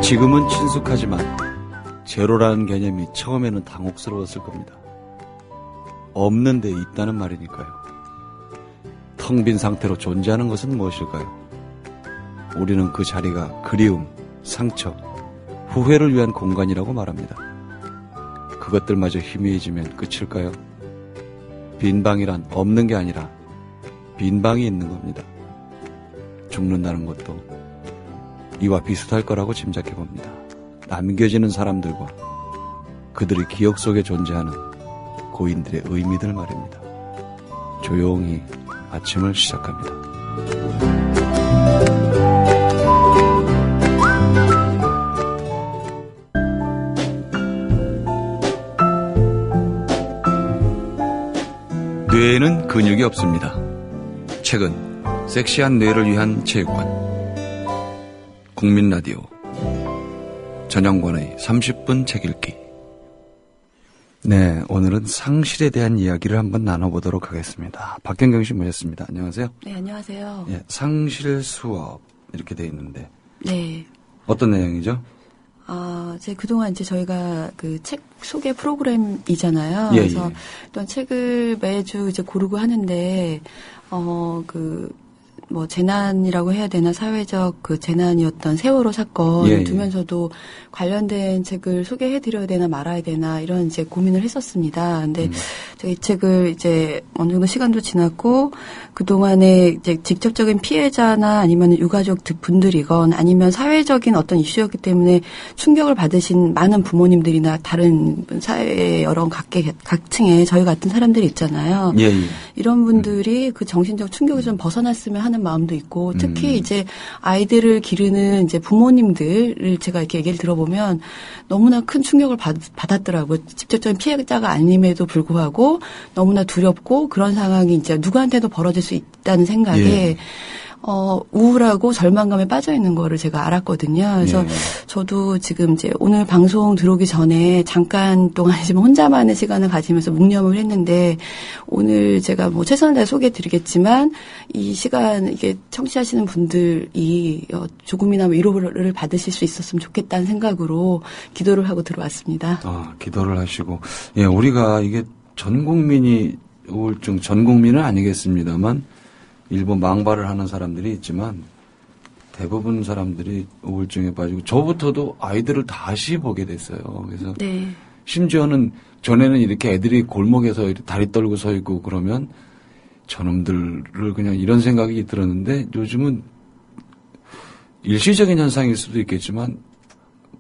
지금은 친숙하지만 제로라는 개념이 처음에는 당혹스러웠을 겁니다. 없는 데 있다는 말이니까요. 텅 빈 상태로 존재하는 것은 무엇일까요? 우리는 그 자리가 그리움, 상처, 후회를 위한 공간이라고 말합니다. 그것들마저 희미해지면 끝일까요? 빈 방이란 없는 게 아니라 빈 방이 있는 겁니다. 죽는다는 것도 이와 비슷할 거라고 짐작해 봅니다. 남겨지는 사람들과 그들의 기억 속에 존재하는 고인들의 의미들 말입니다. 조용히 아침을 시작합니다. 뇌에는 근육이 없습니다. 최근 섹시한 뇌를 위한 체육관 국민라디오 전영권의 30분 책 읽기. 네, 오늘은 상실에 대한 이야기를 한번 나눠보도록 하겠습니다. 박경경 씨 모셨습니다. 안녕하세요. 네, 안녕하세요. 예, 상실 수업 이렇게 돼 있는데. 네. 어떤 내용이죠? 제 그동안 이제 저희가 그 책 소개 프로그램이잖아요. 예, 그래서 예. 어떤 책을 매주 이제 고르고 하는데, 재난이라고 해야 되나, 사회적 그 재난이었던 세월호 사건 예, 예. 두면서도 관련된 책을 소개해드려야 되나 말아야 되나 이런 이제 고민을 했었습니다. 근데 저희 책을 이제 어느 정도 시간도 지났고 그동안에 이제 직접적인 피해자나 아니면 유가족 분들이건 아니면 사회적인 어떤 이슈였기 때문에 충격을 받으신 많은 부모님들이나 다른 사회의 여러 각층에 저희 같은 사람들이 있잖아요. 예, 예. 이런 분들이 그 정신적 충격에서 좀 벗어났으면 하는 마음도 있고 특히 이제 아이들을 기르는 이제 부모님들을 제가 이렇게 얘기를 들어보면 너무나 큰 충격을 받았더라고요. 직접적인 피해자가 아님에도 불구하고 너무나 두렵고 그런 상황이 이제 누구한테도 벌어질 수 있다는 생각에 예. 우울하고 절망감에 빠져 있는 거를 제가 알았거든요. 그래서 저도 지금 이제 오늘 방송 들어오기 전에 잠깐 동안 지금 혼자만의 시간을 가지면서 묵념을 했는데 오늘 제가 뭐 최선을 다해 소개해 드리겠지만 이 시간 이게 청취하시는 분들이 조금이나마 위로를 받으실 수 있었으면 좋겠다는 생각으로 기도를 하고 들어왔습니다. 기도를 하시고. 예, 우리가 이게 전 국민이 우울증, 전 국민은 아니겠습니다만 일부 망발을 하는 사람들이 있지만 대부분 사람들이 우울증에 빠지고 저부터도 아이들을 다시 보게 됐어요. 그래서 네. 심지어는 전에는 이렇게 애들이 골목에서 이렇게 다리 떨고 서 있고 그러면 저놈들을 그냥 이런 생각이 들었는데 요즘은 일시적인 현상일 수도 있겠지만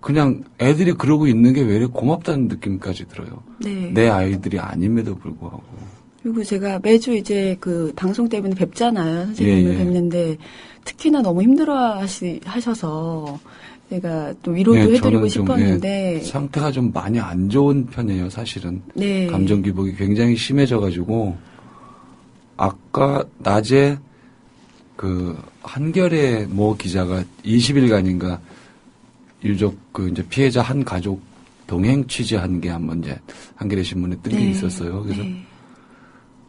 그냥 애들이 그러고 있는 게 왜 이렇게 고맙다는 느낌까지 들어요. 네. 내 아이들이 아님에도 불구하고. 그리고 제가 매주 이제 그 방송 때문에 뵙잖아요. 선생님을 예. 뵙는데 특히나 너무 힘들어 하셔서 제가 또 위로도 해드리고 싶었는데. 상태가 좀 많이 안 좋은 편이에요, 사실은. 네. 감정 기복이 굉장히 심해져가지고 아까 낮에 그 한겨레 모 기자가 20일간인가 유족 그 이제 피해자 한 가족 동행 취재한 게 한번 이제 한겨레 신문에 뜬 게 있었어요. 그래서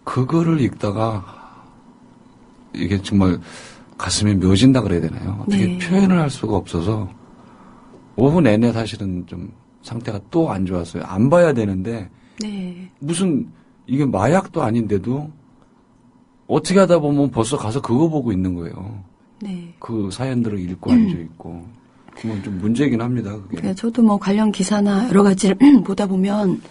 그거를 읽다가 이게 정말 가슴이 묘진다 그래야 되나요? 어떻게 표현을 할 수가 없어서 오후 내내 사실은 좀 상태가 또 안 좋았어요. 안 봐야 되는데 무슨 이게 마약도 아닌데도 어떻게 하다 보면 벌써 가서 그거 보고 있는 거예요. 그 사연들을 읽고 앉아있고. 그건 좀 문제이긴 합니다. 그게. 네, 저도 뭐 관련 기사나 여러 가지를 보다 보면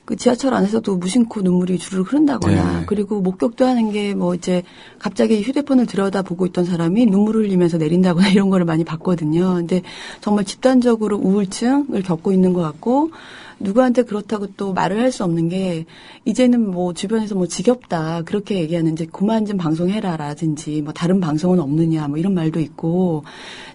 그 지하철 안에서도 무심코 눈물이 주르륵 흐른다거나 그리고 목격도 하는 게 뭐 이제 갑자기 휴대폰을 들여다보고 있던 사람이 눈물을 흘리면서 내린다거나 이런 거를 많이 봤거든요. 근데 정말 집단적으로 우울증을 겪고 있는 것 같고 누구한테 그렇다고 또 말을 할 수 없는 게 이제는 뭐 주변에서 뭐 지겹다 그렇게 얘기하는지 그만 좀 방송해라라든지 뭐 다른 방송은 없느냐 뭐 이런 말도 있고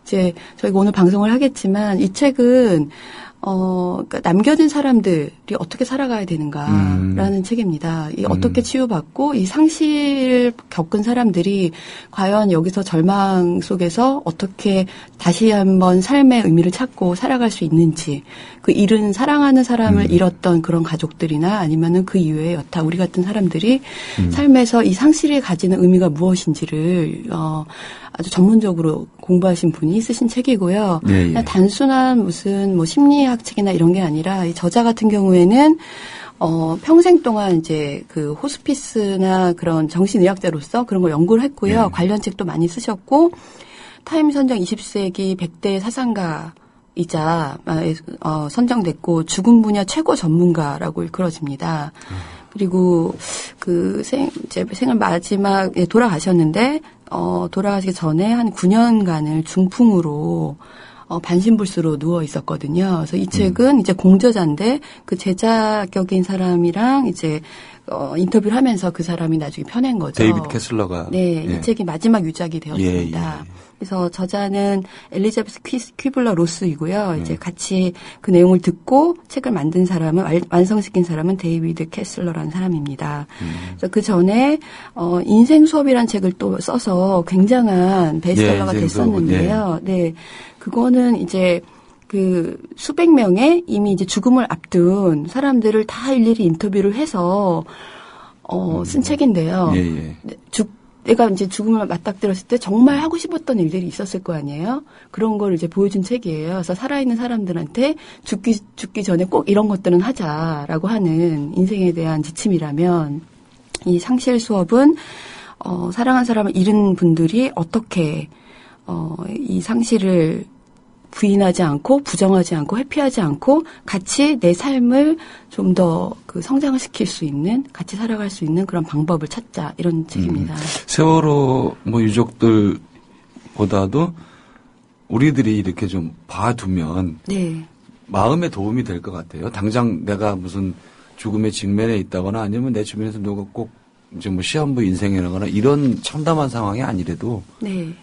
이제 저희가 오늘 방송을 하겠지만 이 책은 그러니까 남겨진 사람들이 어떻게 살아가야 되는가라는 책입니다. 이 어떻게 치유받고 이 상실 겪은 사람들이 과연 여기서 절망 속에서 어떻게 다시 한번 삶의 의미를 찾고 살아갈 수 있는지 그 잃은 사랑하는 사람을 잃었던 그런 가족들이나 아니면은 그 이외에 여타 우리 같은 사람들이 삶에서 이 상실이 가지는 의미가 무엇인지를 아주 전문적으로 공부하신 분이 쓰신 책이고요. 예, 예. 그냥 단순한 무슨 뭐 심리학 책이나 이런 게 아니라 이 저자 같은 경우에는 평생 동안 이제 그 호스피스나 그런 정신의학자로서 그런 걸 연구를 했고요. 예. 관련 책도 많이 쓰셨고 타임 선정 20세기 100대 사상가이자 선정됐고 죽음 분야 최고 전문가라고 일컬어집니다. 그리고 이제 생을 마지막에 돌아가셨는데 돌아가시기 전에 한 9년간을 중풍으로 반신불수로 누워 있었거든요. 그래서 이 책은 이제 공저자인데 그 제자격인 사람이랑 이제 인터뷰를 하면서 그 사람이 나중에 펴낸 거죠. 데이비드 캐슬러가. 네, 예. 이 책이 마지막 유작이 되었습니다. 예. 그래서 저자는 엘리자베스 퀴블러 로스이고요. 이제 같이 그 내용을 듣고 책을 만든 사람은 완성시킨 사람은 데이비드 캐슬러라는 사람입니다. 그래서 그 전에 인생 수업이라는 책을 또 써서 굉장한 베스트셀러가 됐었는데요. 네, 그거는 이제 그 수백 명의 이미 이제 죽음을 앞둔 사람들을 다 일일이 인터뷰를 해서 쓴 책인데요. 예. 내가 이제 죽음을 맞닥뜨렸을 때 정말 하고 싶었던 일들이 있었을 거 아니에요? 그런 걸 이제 보여준 책이에요. 그래서 살아있는 사람들한테 죽기 전에 꼭 이런 것들은 하자라고 하는 인생에 대한 지침이라면 이 상실 수업은 사랑한 사람을 잃은 분들이 어떻게 이 상실을 부인하지 않고 부정하지 않고 회피하지 않고 같이 내 삶을 좀 더 그 성장을 시킬 수 있는 같이 살아갈 수 있는 그런 방법을 찾자 이런 책입니다. 세월호 뭐 유족들보다도 우리들이 이렇게 좀 봐두면 네. 마음에 도움이 될 것 같아요. 당장 내가 무슨 죽음의 직면에 있다거나 아니면 내 주변에서 누가 꼭 이제 뭐 시한부 인생에 나거나 이런 참담한 상황이 아니래도 네.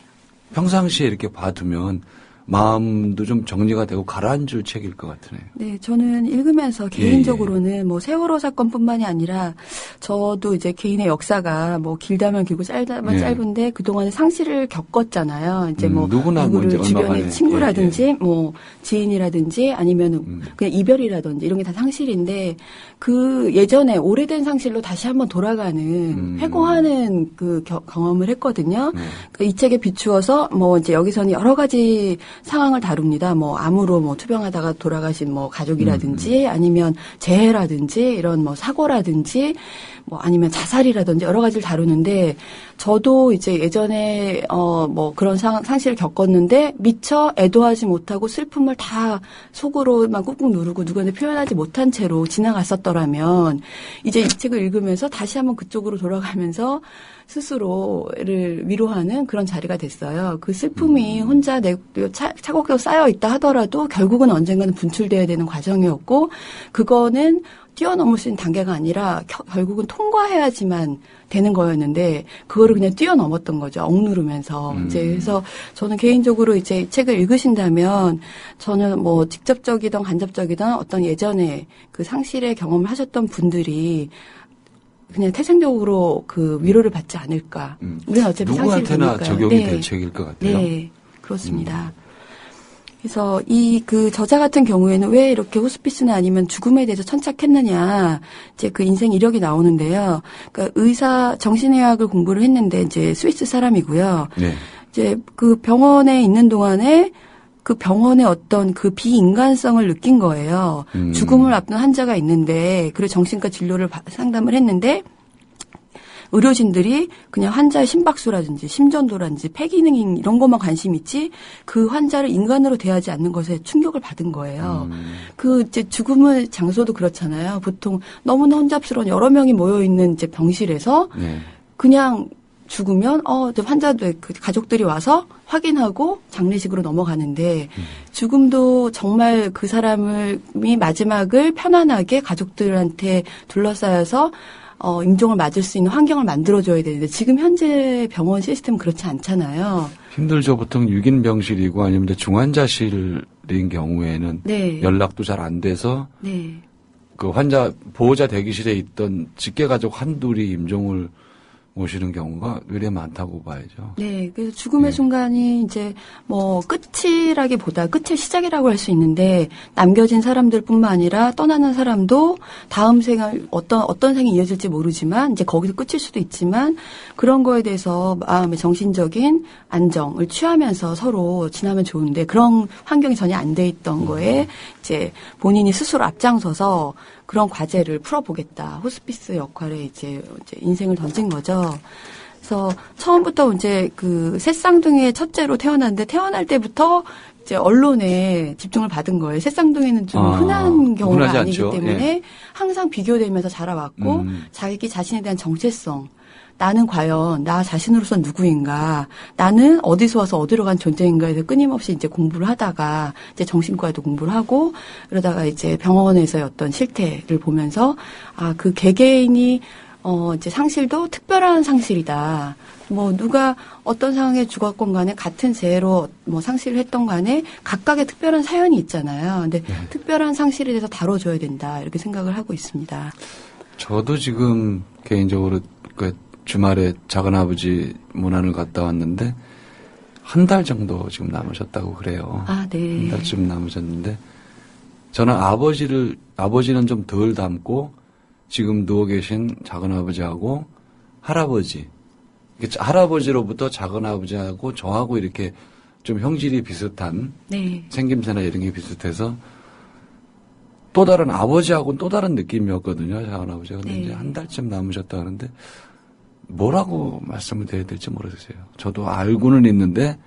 평상시에 이렇게 봐두면 마음도 좀 정리가 되고 가라앉을 책일 것 같으네요. 네, 저는 읽으면서 개인적으로는 뭐 세월호 사건뿐만이 아니라 저도 이제 개인의 역사가 뭐 길다면 길고 짧다면 짧은데 그동안에 상실을 겪었잖아요. 이제 뭐 누구나 누구를 뭐 주변의 친구라든지 뭐 지인이라든지 아니면 그냥 이별이라든지 이런 게 다 상실인데 그 예전에 오래된 상실로 다시 한번 돌아가는 회고하는 그 경험을 했거든요. 그러니까 이 책에 비추어서 뭐 이제 여기서는 여러 가지 상황을 다룹니다. 뭐 암으로 뭐 투병하다가 돌아가신 뭐 가족이라든지 아니면 재해라든지 이런 뭐 사고라든지 뭐 아니면 자살이라든지 여러 가지를 다루는데 저도 이제 예전에 뭐 그런 상실을 겪었는데 미처 애도하지 못하고 슬픔을 다 속으로만 꾹꾹 누르고 누구한테 표현하지 못한 채로 지나갔었더라면 이제 이 책을 읽으면서 다시 한번 그쪽으로 돌아가면서 스스로를 위로하는 그런 자리가 됐어요. 그 슬픔이 혼자 차곡차곡 쌓여 있다 하더라도 결국은 언젠가는 분출돼야 되는 과정이었고 그거는 뛰어넘을 수 있는 단계가 아니라 결국은 통과해야지만 되는 거였는데 그거를 그냥 뛰어넘었던 거죠. 억누르면서. 이제 그래서 저는 개인적으로 이제 이 책을 읽으신다면 저는 뭐 직접적이든 간접적이든 어떤 예전에 그 상실의 경험을 하셨던 분들이 그냥 태생적으로 그 위로를 받지 않을까. 우리는 어차피 누구한테나 상실이니까요. 적용이 될 책일 것 같아요. 네, 그렇습니다. 그래서 그 저자 같은 경우에는 왜 이렇게 호스피스나 아니면 죽음에 대해서 천착했느냐, 이제 그 인생 이력이 나오는데요. 그러니까 정신의학을 공부를 했는데 이제 스위스 사람이고요. 네. 이제 그 병원에 있는 동안에 그 병원의 어떤 그 비인간성을 느낀 거예요. 죽음을 앞둔 환자가 있는데, 그리고 정신과 진료를 상담을 했는데, 의료진들이 그냥 환자의 심박수라든지 심전도라든지 폐기능 이런 것만 관심 있지 그 환자를 인간으로 대하지 않는 것에 충격을 받은 거예요. 그 이제 죽음의 장소도 그렇잖아요. 보통 너무나 혼잡스러운 여러 명이 모여 있는 이제 병실에서 그냥 죽으면 환자들 그 가족들이 와서 확인하고 장례식으로 넘어가는데 죽음도 정말 그 사람이 마지막을 편안하게 가족들한테 둘러싸여서 임종을 맞을 수 있는 환경을 만들어줘야 되는데 지금 현재 병원 시스템은 그렇지 않잖아요. 힘들죠. 보통 6인 병실이고 아니면 중환자실인 경우에는 연락도 잘 안 돼서 그 환자 보호자 대기실에 있던 직계가족 한둘이 임종을 오시는 경우가 의뢰 많다고 봐야죠. 네, 그래서 죽음의 순간이 이제 뭐 끝이라기보다 끝의 시작이라고 할 수 있는데 남겨진 사람들뿐만 아니라 떠나는 사람도 다음 생을 어떤 생이 이어질지 모르지만 이제 거기서 끝일 수도 있지만 그런 거에 대해서 마음의 정신적인 안정을 취하면서 서로 지나면 좋은데 그런 환경이 전혀 안 돼 있던 거에 이제 본인이 스스로 앞장서서 그런 과제를 풀어보겠다. 호스피스 역할에 이제 인생을 던진 거죠. 그래서 처음부터 이제 그 새쌍둥이의 첫째로 태어났는데 태어날 때부터 이제 언론에 집중을 받은 거예요. 새쌍둥이는 좀 흔한 경우가 아니기 않죠. 때문에 예. 항상 비교되면서 자라왔고 자기 자신에 대한 정체성. 나는 과연 나 자신으로서 누구인가? 나는 어디서 와서 어디로 간 존재인가에 대해서 끊임없이 이제 공부를 하다가 이제 정신과에도 공부를 하고 그러다가 이제 병원에서의 어떤 실태를 보면서 아, 그 개개인이 이제 상실도 특별한 상실이다. 뭐 누가 어떤 상황에 죽었건 간에 같은 재해로 뭐 상실을 했던 간에 각각의 특별한 사연이 있잖아요. 근데 특별한 상실에 대해서 다뤄줘야 된다. 이렇게 생각을 하고 있습니다. 저도 지금 개인적으로 그 주말에 작은아버지 문안을 갔다 왔는데 한 달 정도 지금 남으셨다고 그래요. 아, 네. 한 달쯤 남으셨는데 저는 아버지는 좀 덜 닮고 지금 누워 계신 작은아버지하고 할아버지, 할아버지로부터 작은아버지하고 저하고 이렇게 좀 형질이 비슷한 네. 생김새나 이런 게 비슷해서 또 다른 아버지하고는 또 다른 느낌이었거든요. 작은아버지가. 근데 네. 이제 한 달쯤 남으셨다 하는데 뭐라고 말씀을 드려야 될지 모르겠어요. 저도 알고는 있는데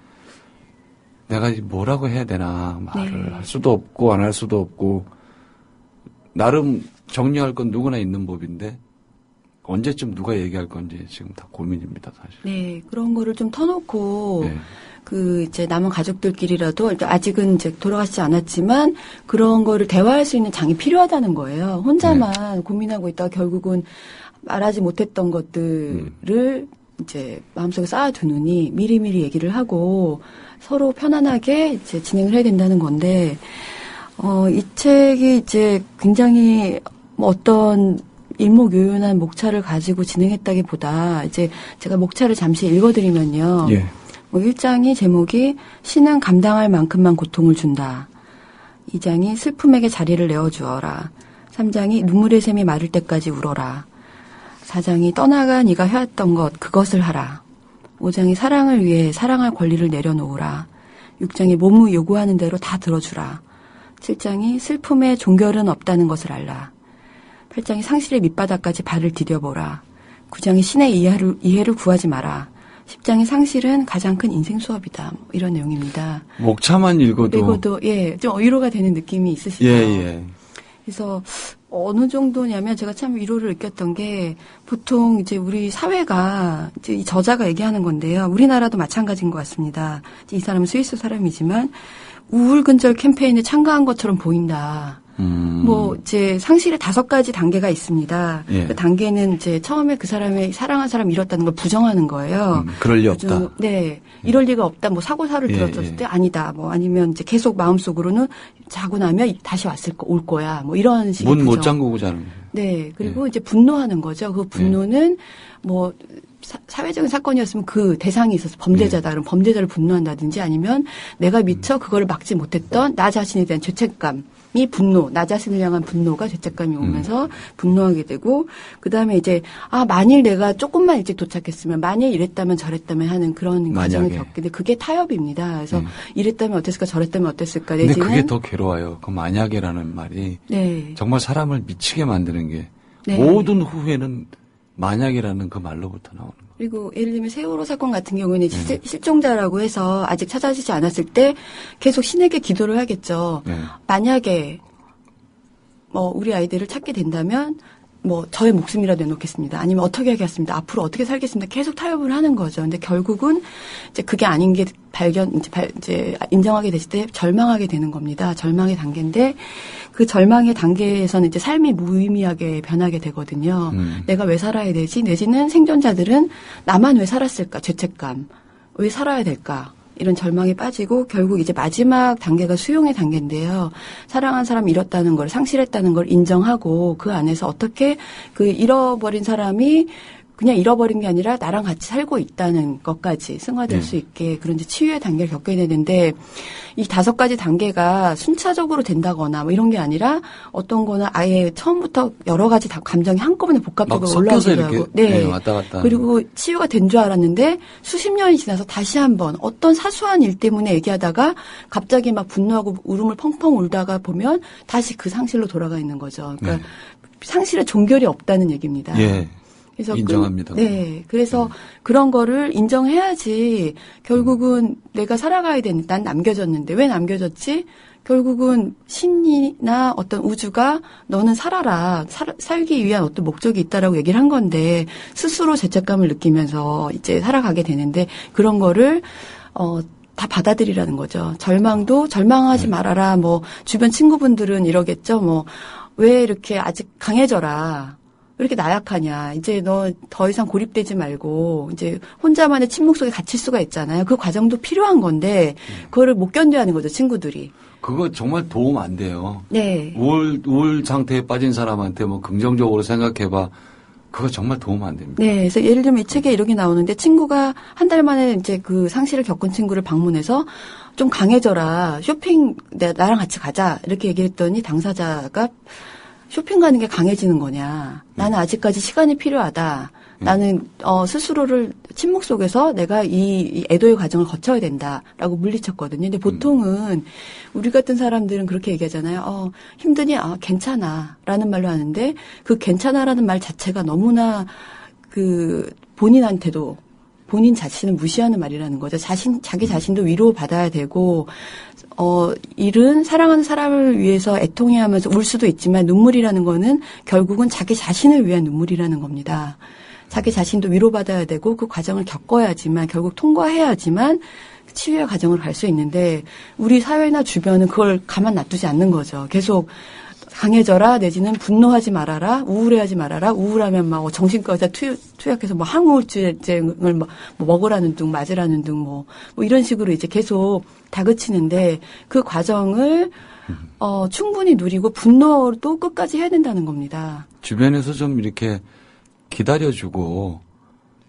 내가 뭐라고 해야 되나 말을 네. 할 수도 없고 안 할 수도 없고 나름 정리할 건 누구나 있는 법인데 언제쯤 누가 얘기할 건지 지금 다 고민입니다, 사실. 네, 그런 거를 좀 터놓고 네. 그 이제 남은 가족들끼리라도 아직은 이제 돌아가시지 않았지만 그런 거를 대화할 수 있는 장이 필요하다는 거예요. 혼자만 고민하고 있다가 결국은 말하지 못했던 것들을 이제 마음속에 쌓아두느니 미리미리 얘기를 하고 서로 편안하게 이제 진행을 해야 된다는 건데, 이 책이 이제 굉장히 뭐 어떤 일목요연한 목차를 가지고 진행했다기보다 이제 제가 목차를 잠시 읽어드리면요. 예. 뭐 1장이 제목이 신은 감당할 만큼만 고통을 준다. 2장이 슬픔에게 자리를 내어주어라. 3장이 눈물의 샘이 마를 때까지 울어라. 4장이 떠나가 네가 해왔던 것 그것을 하라. 5장이 사랑을 위해 사랑할 권리를 내려놓으라. 6장이 몸의 요구하는 대로 다 들어주라. 7장이 슬픔에 종결은 없다는 것을 알라. 8장이 상실의 밑바닥까지 발을 디뎌보라. 9장이 신의 이해를 구하지 마라. 10장의 상실은 가장 큰 인생 수업이다. 뭐 이런 내용입니다. 목차만 읽어도 예, 좀 위로가 되는 느낌이 있으시죠? 예. 그래서 어느 정도냐면 제가 참 위로를 느꼈던 게 보통 이제 우리 사회가 이제 이 저자가 얘기하는 건데요. 우리나라도 마찬가지인 것 같습니다. 이 사람은 스위스 사람이지만 우울근절 캠페인에 참가한 것처럼 보인다. 뭐 이제 상실의 5가지 단계가 있습니다. 예. 그 단계는 이제 처음에 그 사람의 사랑한 사람 잃었다는 걸 부정하는 거예요. 그럴 리 없다. 네, 이럴 리가 없다. 뭐 사고사를 들었을 때 아니다. 뭐 아니면 이제 계속 마음속으로는 자고 나면 다시 올 거야. 뭐 이런 식의 문 못 부정. 잠그고 자는 거예요. 네, 그리고 이제 분노하는 거죠. 그 분노는 뭐 사회적인 사건이었으면 그 대상이 있어서 범죄자다. 그럼 범죄자를 분노한다든지 아니면 내가 미처 그걸 막지 못했던 나 자신에 대한 죄책감이 분노, 나 자신을 향한 분노가 죄책감이 오면서 분노하게 되고 그다음에 이제 만일 내가 조금만 일찍 도착했으면 만일 이랬다면 저랬다면 하는 그런 과정을 겪게 돼. 그게 타협입니다. 그래서 이랬다면 어땠을까 저랬다면 어땠을까 근데 내지는 그게 더 괴로워요. 그 만약이라는 말이 네. 정말 사람을 미치게 만드는 게 네. 모든 후회는 만약이라는 그 말로부터 나오는 거예요. 그리고 예를 들면 세월호 사건 같은 경우에는 실종자라고 해서 아직 찾아지지 않았을 때 계속 신에게 기도를 하겠죠. 네. 만약에 뭐 우리 아이들을 찾게 된다면 뭐 저의 목숨이라도 내놓겠습니다. 아니면 어떻게 하겠습니다. 앞으로 어떻게 살겠습니다. 계속 타협을 하는 거죠. 근데 결국은 이제 그게 아닌 게 이제 인정하게 됐을 때 절망하게 되는 겁니다. 절망의 단계인데 그 절망의 단계에서는 이제 삶이 무의미하게 변하게 되거든요. 내가 왜 살아야 되지? 내지는 생존자들은 나만 왜 살았을까? 죄책감. 왜 살아야 될까? 이런 절망에 빠지고 결국 이제 마지막 단계가 수용의 단계인데요. 사랑한 사람 잃었다는 걸 상실했다는 걸 인정하고 그 안에서 어떻게 그 잃어버린 사람이 그냥 잃어버린 게 아니라 나랑 같이 살고 있다는 것까지 승화될 네. 수 있게 그런 이제 치유의 단계를 겪게 되는데 이 5가지 단계가 순차적으로 된다거나 뭐 이런 게 아니라 어떤 거는 아예 처음부터 여러 가지 감정이 한꺼번에 복합적으로 막 섞여서 올라오기도 이렇게 하고 네. 왔다 갔다. 그리고 치유가 된 줄 알았는데 수십 년이 지나서 다시 한번 어떤 사소한 일 때문에 얘기하다가 갑자기 막 분노하고 울음을 펑펑 울다가 보면 다시 그 상실로 돌아가 있는 거죠. 그러니까 상실에 종결이 없다는 얘기입니다. 예. 그래서 인정합니다. 네. 그래서 그런 거를 인정해야지 결국은 내가 살아가야 되는, 난 남겨졌는데 왜 남겨졌지? 결국은 신이나 어떤 우주가 너는 살아라. 살기 위한 어떤 목적이 있다라고 얘기를 한 건데 스스로 죄책감을 느끼면서 이제 살아가게 되는데 그런 거를, 다 받아들이라는 거죠. 절망하지 말아라. 뭐, 주변 친구분들은 이러겠죠. 뭐, 왜 이렇게 아직 강해져라. 왜 이렇게 나약하냐. 이제 너 더 이상 고립되지 말고 이제 혼자만의 침묵 속에 갇힐 수가 있잖아요. 그 과정도 필요한 건데 그거를 못 견뎌야 하는 거죠, 친구들이. 그거 정말 도움 안 돼요. 네. 우울 상태에 빠진 사람한테 뭐 긍정적으로 생각해봐. 그거 정말 도움 안 됩니다. 네. 그래서 예를 들면 이 책에 이렇게 나오는데 친구가 한 달 만에 이제 그 상실을 겪은 친구를 방문해서 좀 강해져라. 쇼핑 나랑 같이 가자. 이렇게 얘기했더니 당사자가 쇼핑 가는 게 강해지는 거냐. 나는 아직까지 시간이 필요하다. 나는 스스로를 침묵 속에서 내가 이 애도의 과정을 거쳐야 된다라고 물리쳤거든요. 근데 보통은 우리 같은 사람들은 그렇게 얘기하잖아요. 힘드니? 괜찮아라는 말로 하는데 그 괜찮아라는 말 자체가 너무나 그 본인한테도 본인 자신을 무시하는 말이라는 거죠. 자기 자신도 위로받아야 되고, 일은 사랑하는 사람을 위해서 애통해 하면서 울 수도 있지만 눈물이라는 거는 결국은 자기 자신을 위한 눈물이라는 겁니다. 자기 자신도 위로받아야 되고 그 과정을 겪어야지만 결국 통과해야지만 치유의 과정을 갈 수 있는데 우리 사회나 주변은 그걸 가만 놔두지 않는 거죠. 계속 강해져라 내지는 분노하지 말아라 우울해하지 말아라 우울하면 막 정신과 의사 투약해서 뭐 항우울증을 뭐 먹으라는 둥 맞으라는 둥 뭐 이런 식으로 이제 계속 다그치는데 그 과정을 충분히 누리고 분노도 끝까지 해야 된다는 겁니다. 주변에서 좀 이렇게 기다려주고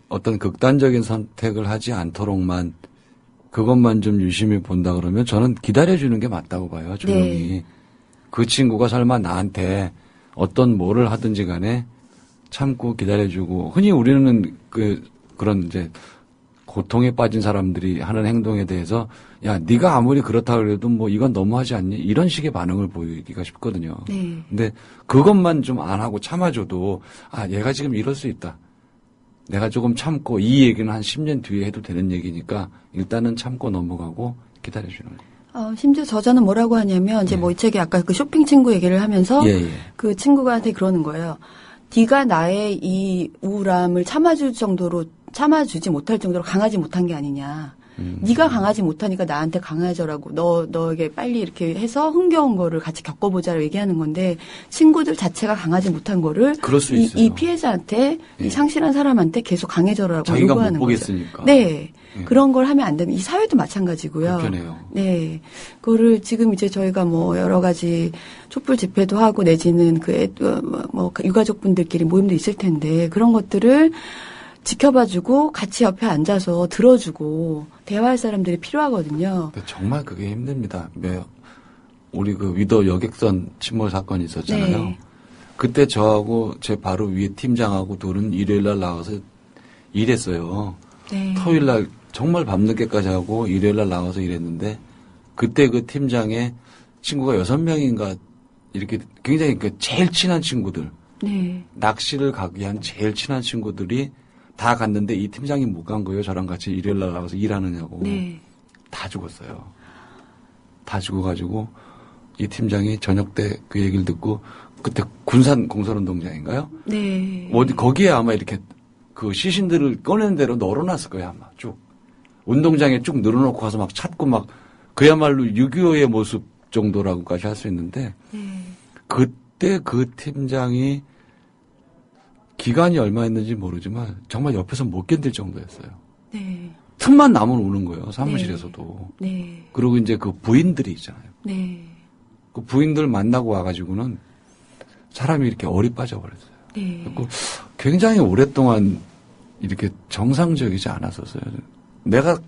어떤 극단적인 선택을 하지 않도록만 그것만 좀 유심히 본다 그러면 저는 기다려주는 게 맞다고 봐요. 조용히. 네. 그 친구가 설마 나한테 어떤 뭐를 하든지 간에 참고 기다려주고 흔히 우리는 그런 이제 고통에 빠진 사람들이 하는 행동에 대해서 야 네가 아무리 그렇다 그래도 뭐 이건 너무하지 않니? 이런 식의 반응을 보이기가 쉽거든요. 네. 근데 그것만 좀 안 하고 참아줘도 얘가 지금 이럴 수 있다. 내가 조금 참고 이 얘기는 한 10년 뒤에 해도 되는 얘기니까 일단은 참고 넘어가고 기다려주는 거예요. 심지어 저자는 뭐라고 하냐면 이제 뭐 이 책에 아까 그 쇼핑 친구 얘기를 하면서 그 친구한테 그러는 거예요. 네가 나의 이 우울함을 참아주지 못할 정도로 강하지 못한 게 아니냐. 네가 강하지 못하니까 나한테 강해져라고 너에게 빨리 이렇게 해서 흥겨운 거를 같이 겪어보자라고 얘기하는 건데 친구들 자체가 강하지 못한 거를 그럴 수 있어요. 이 피해자한테 이 상실한 사람한테 계속 강해져라고 자기가 요구하는 못 보겠으니까. 거죠. 네. 그런 걸 하면 안 됩니다. 이 사회도 마찬가지고요. 불편해요. 네. 그거를 지금 이제 저희가 뭐 여러 가지 촛불 집회도 하고 내지는 유가족분들끼리 모임도 있을 텐데 그런 것들을 지켜봐주고 같이 옆에 앉아서 들어주고 대화할 사람들이 필요하거든요. 정말 그게 힘듭니다. 우리 그 위도 여객선 침몰 사건이 있었잖아요. 네. 그때 저하고 제 바로 위에 팀장하고 둘은 일요일 날 나와서 일했어요. 네. 토요일 날 정말 밤늦게까지 하고 일요일 날 나와서 일했는데 그때 그 팀장의 친구가 6명인가 이렇게 굉장히 제일 친한 친구들. 네. 낚시를 가기 위한 제일 친한 친구들이 다 갔는데 이 팀장이 못 간 거예요. 저랑 같이 일요일 날 나가서 일하느냐고. 네. 다 죽었어요. 다 죽어가지고 이 팀장이 저녁 때 그 얘기를 듣고 그때 군산 공설운동장인가요? 네. 거기에 아마 이렇게 그 시신들을 꺼낸 대로 널어놨을 거예요. 아마 쭉. 운동장에 쭉 늘어놓고 가서 막 찾고 막 그야말로 6.25의 모습 정도라고까지 할 수 있는데 그때 그 팀장이 기간이 얼마였는지 모르지만 정말 옆에서 못 견딜 정도였어요. 네. 틈만 나면 우는 거예요. 사무실에서도. 네. 그리고 이제 그 부인들이 있잖아요. 네. 그 부인들 만나고 와가지고는 사람이 이렇게 얼이 빠져버렸어요. 네. 그리고 굉장히 오랫동안 이렇게 정상적이지 않았었어요. 내가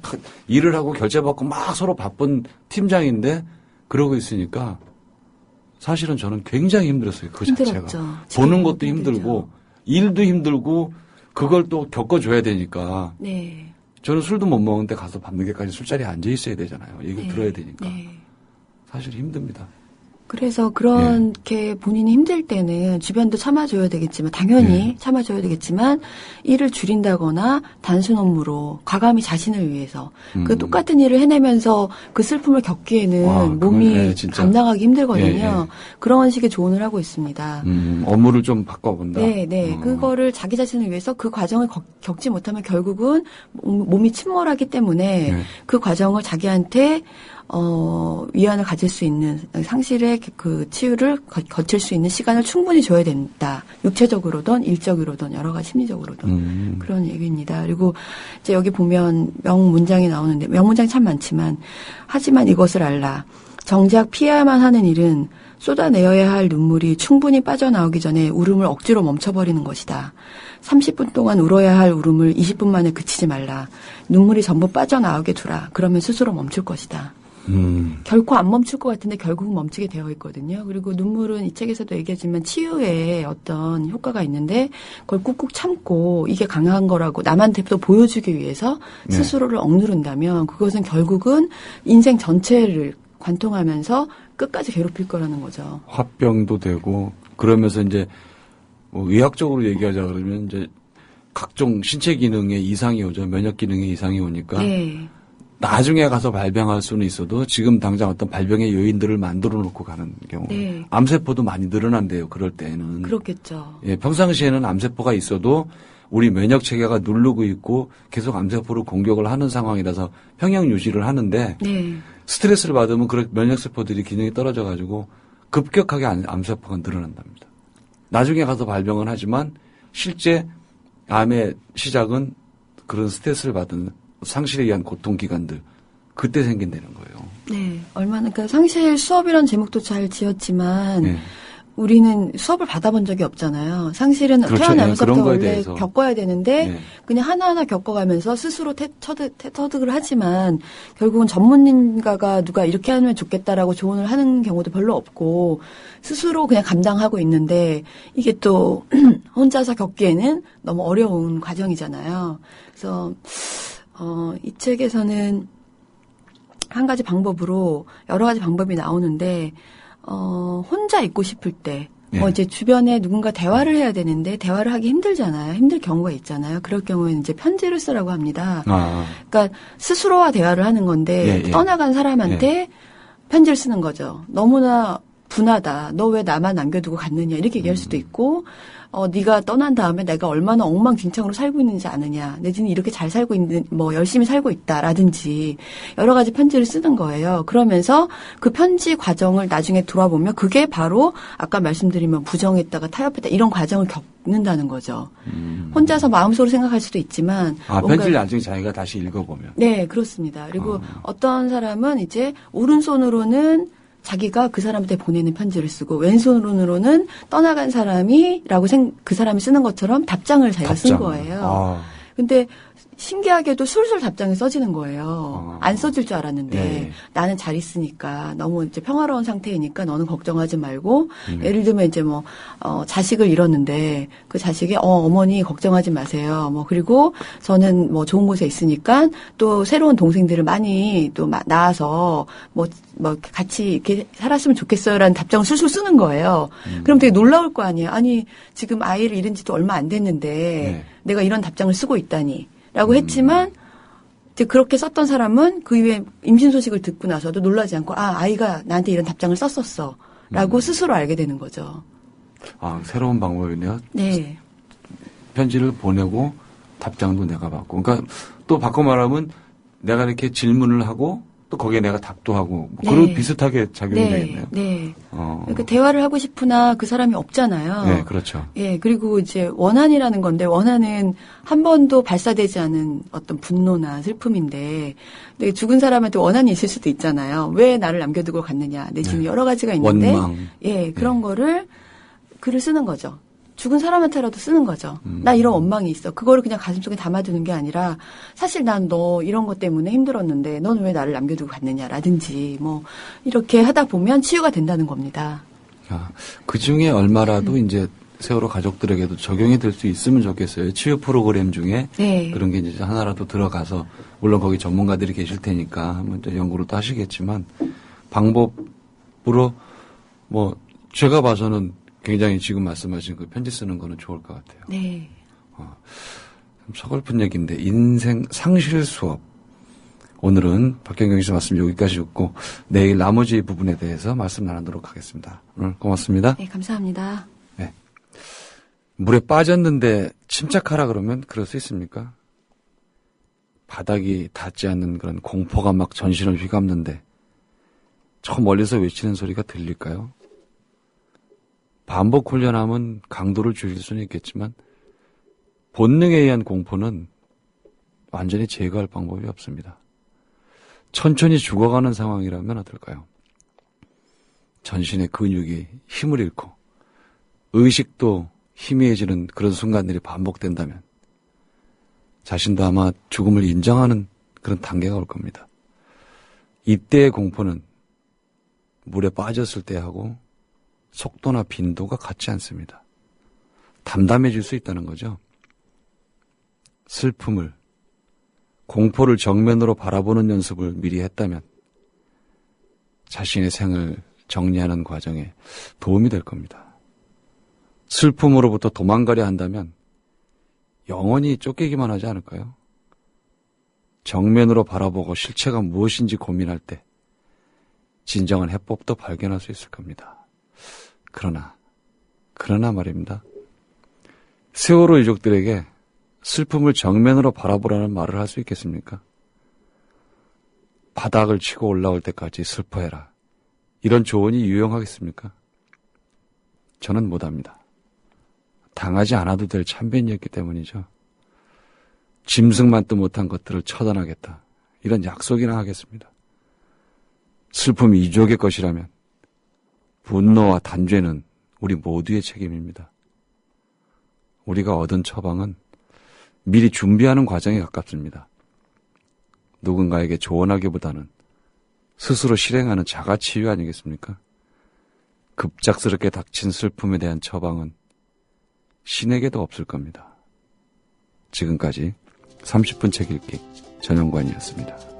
일을 하고 결제받고 막 서로 바쁜 팀장인데 그러고 있으니까 사실은 저는 굉장히 힘들었어요. 그 힘들었죠. 자체가. 보는 것도 힘들고 일도 힘들고 그걸 또 겪어줘야 되니까. 네. 저는 술도 못 먹는데 가서 밤늦게까지 술자리에 앉아 있어야 되잖아요. 얘기를 들어야 되니까. 네. 사실 힘듭니다. 그래서 그렇게 본인이 힘들 때는 주변도 참아줘야 되겠지만 당연히 참아줘야 되겠지만 일을 줄인다거나 단순 업무로 과감히 자신을 위해서 그 똑같은 일을 해내면서 그 슬픔을 겪기에는 몸이 감당하기 힘들거든요. 그런 식의 조언을 하고 있습니다. 업무를 좀 바꿔본다. 네. 그거를 자기 자신을 위해서 그 과정을 겪지 못하면 결국은 몸이 침몰하기 때문에 그 과정을 자기한테 위안을 가질 수 있는 상실의 그 치유를 거칠 수 있는 시간을 충분히 줘야 된다. 육체적으로든 일적으로든 여러 가지 심리적으로든 그런 얘기입니다. 그리고 이제 여기 보면 명문장이 나오는데 명문장이 참 많지만 하지만 이것을 알라. 정작 피해야만 하는 일은 쏟아내어야 할 눈물이 충분히 빠져나오기 전에 울음을 억지로 멈춰버리는 것이다. 30분 동안 울어야 할 울음을 20분 만에 그치지 말라. 눈물이 전부 빠져나오게 두라. 그러면 스스로 멈출 것이다. 결코 안 멈출 것 같은데 결국은 멈추게 되어 있거든요. 그리고 눈물은 이 책에서도 얘기하지만 치유에 어떤 효과가 있는데 그걸 꾹꾹 참고 이게 강한 거라고 남한테 또 보여주기 위해서 스스로를 억누른다면 그것은 결국은 인생 전체를 관통하면서 끝까지 괴롭힐 거라는 거죠. 화병도 되고 그러면서 이제 뭐 의학적으로 얘기하자 그러면 이제 각종 신체 기능에 이상이 오죠. 면역 기능에 이상이 오니까. 나중에 가서 발병할 수는 있어도 지금 당장 어떤 발병의 요인들을 만들어 놓고 가는 경우. 암세포도 많이 늘어난대요. 그럴 때는. 그렇겠죠. 예, 평상시에는 암세포가 있어도 우리 면역 체계가 누르고 있고 계속 암세포를 공격을 하는 상황이라서 평형 유지를 하는데 스트레스를 받으면 그 면역세포들이 기능이 떨어져 가지고 급격하게 암세포가 늘어난답니다. 나중에 가서 발병은 하지만 실제 암의 시작은 그런 스트레스를 받은 상실에 의한 고통 기간들 그때 생긴다는 거예요. 네, 얼마나 그러니까 상실 수업이라는 제목도 잘 지었지만 우리는 수업을 받아본 적이 없잖아요. 상실은 태어나면서부터 원래 대해서. 겪어야 되는데 그냥 하나하나 겪어가면서 스스로 터득을 하지만 결국은 전문가가 누가 이렇게 하면 좋겠다라고 조언을 하는 경우도 별로 없고 스스로 그냥 감당하고 있는데 이게 또 혼자서 겪기에는 너무 어려운 과정이잖아요. 그래서 이 책에서는 한 가지 방법으로 여러 가지 방법이 나오는데 혼자 있고 싶을 때 이제 주변에 누군가 대화를 해야 되는데 대화를 하기 힘들잖아요. 힘들 경우가 있잖아요. 그럴 경우에는 이제 편지를 쓰라고 합니다. 그러니까 스스로와 대화를 하는 건데 떠나간 사람한테 편지를 쓰는 거죠. 너무나 분하다. 너 왜 나만 남겨두고 갔느냐 이렇게 얘기할 수도 있고 네가 떠난 다음에 내가 얼마나 엉망진창으로 살고 있는지 아느냐. 내지는 이렇게 잘 살고 있는 열심히 살고 있다라든지 여러 가지 편지를 쓰는 거예요. 그러면서 그 편지 과정을 나중에 돌아보면 그게 바로 아까 말씀드리면 부정했다가 타협했다 이런 과정을 겪는다는 거죠. 혼자서 마음속으로 생각할 수도 있지만 편지를 나중에 자기가 다시 읽어보면. 네, 그렇습니다. 그리고 어떤 사람은 이제 오른손으로는 자기가 그 사람한테 보내는 편지를 쓰고 왼손으로는 떠나간 사람이라고 그 사람이 쓰는 것처럼 답장을 자기가 쓴 거예요. 근데 신기하게도 술술 답장이 써지는 거예요. 안 써질 줄 알았는데 나는 잘 있으니까 너무 이제 평화로운 상태이니까 너는 걱정하지 말고 예를 들면 이제 자식을 잃었는데 그 자식이 어머니 걱정하지 마세요. 그리고 저는 좋은 곳에 있으니까 또 새로운 동생들을 많이 또 낳아서 같이 이렇게 살았으면 좋겠어요라는 답장을 술술 쓰는 거예요. 그럼 되게 놀라울 거 아니에요. 아니 지금 아이를 잃은 지도 얼마 안 됐는데 내가 이런 답장을 쓰고 있다니. 라고 했지만 이제 그렇게 썼던 사람은 그 이후에 임신 소식을 듣고 나서도 놀라지 않고 아이가 나한테 이런 답장을 썼었어 라고 스스로 알게 되는 거죠. 새로운 방법이네요. 네. 편지를 보내고 답장도 내가 받고 그러니까 또 바꿔 말하면 내가 이렇게 질문을 하고 또 거기에 내가 답도 하고 그리고 비슷하게 작용이 되겠네요. 네. 그러니까 대화를 하고 싶으나 그 사람이 없잖아요. 네, 그렇죠. 예, 그리고 이제 원한이라는 건데 원한은 한 번도 발사되지 않은 어떤 분노나 슬픔인데 죽은 사람한테 원한이 있을 수도 있잖아요. 왜 나를 남겨두고 갔느냐. 내지는 여러 가지가 있는데 원망. 그런 거를 글을 쓰는 거죠. 죽은 사람한테라도 쓰는 거죠. 나 이런 원망이 있어. 그거를 그냥 가슴속에 담아두는 게 아니라 사실 난 너 이런 것 때문에 힘들었는데 넌 왜 나를 남겨두고 갔느냐라든지 뭐 이렇게 하다 보면 치유가 된다는 겁니다. 그 중에 얼마라도 이제 세월호 가족들에게도 적용이 될 수 있으면 좋겠어요. 치유 프로그램 중에 네. 그런 게 이제 하나라도 들어가서 물론 거기 전문가들이 계실 테니까 한번 연구를 또 하시겠지만 방법으로 뭐 제가 봐서는 굉장히 지금 말씀하신 그 편지 쓰는 거는 좋을 것 같아요. 네. 서글픈 얘기인데 인생 상실 수업. 오늘은 박경경 씨 말씀 여기까지 듣고 내일 나머지 부분에 대해서 말씀 나누도록 하겠습니다. 오늘 고맙습니다. 네, 감사합니다. 네. 물에 빠졌는데 침착하라 그러면 그럴 수 있습니까? 바닥이 닿지 않는 그런 공포가 막 전신을 휘감는데 저 멀리서 외치는 소리가 들릴까요? 반복 훈련하면 강도를 줄일 수는 있겠지만 본능에 의한 공포는 완전히 제거할 방법이 없습니다. 천천히 죽어가는 상황이라면 어떨까요? 전신의 근육이 힘을 잃고 의식도 희미해지는 그런 순간들이 반복된다면 자신도 아마 죽음을 인정하는 그런 단계가 올 겁니다. 이때의 공포는 물에 빠졌을 때하고 속도나 빈도가 같지 않습니다. 담담해질 수 있다는 거죠. 슬픔을, 공포를 정면으로 바라보는 연습을 미리 했다면 자신의 생을 정리하는 과정에 도움이 될 겁니다. 슬픔으로부터 도망가려 한다면 영원히 쫓기기만 하지 않을까요? 정면으로 바라보고 실체가 무엇인지 고민할 때 진정한 해법도 발견할 수 있을 겁니다. 그러나 말입니다. 세월호 유족들에게 슬픔을 정면으로 바라보라는 말을 할 수 있겠습니까? 바닥을 치고 올라올 때까지 슬퍼해라. 이런 조언이 유용하겠습니까? 저는 못합니다. 당하지 않아도 될 참변이었기 때문이죠. 짐승만도 못한 것들을 처단하겠다. 이런 약속이나 하겠습니다. 슬픔이 이족의 것이라면 분노와 단죄는 우리 모두의 책임입니다. 우리가 얻은 처방은 미리 준비하는 과정에 가깝습니다. 누군가에게 조언하기보다는 스스로 실행하는 자가치유 아니겠습니까? 급작스럽게 닥친 슬픔에 대한 처방은 신에게도 없을 겁니다. 지금까지 30분 책 읽기 전용관이었습니다.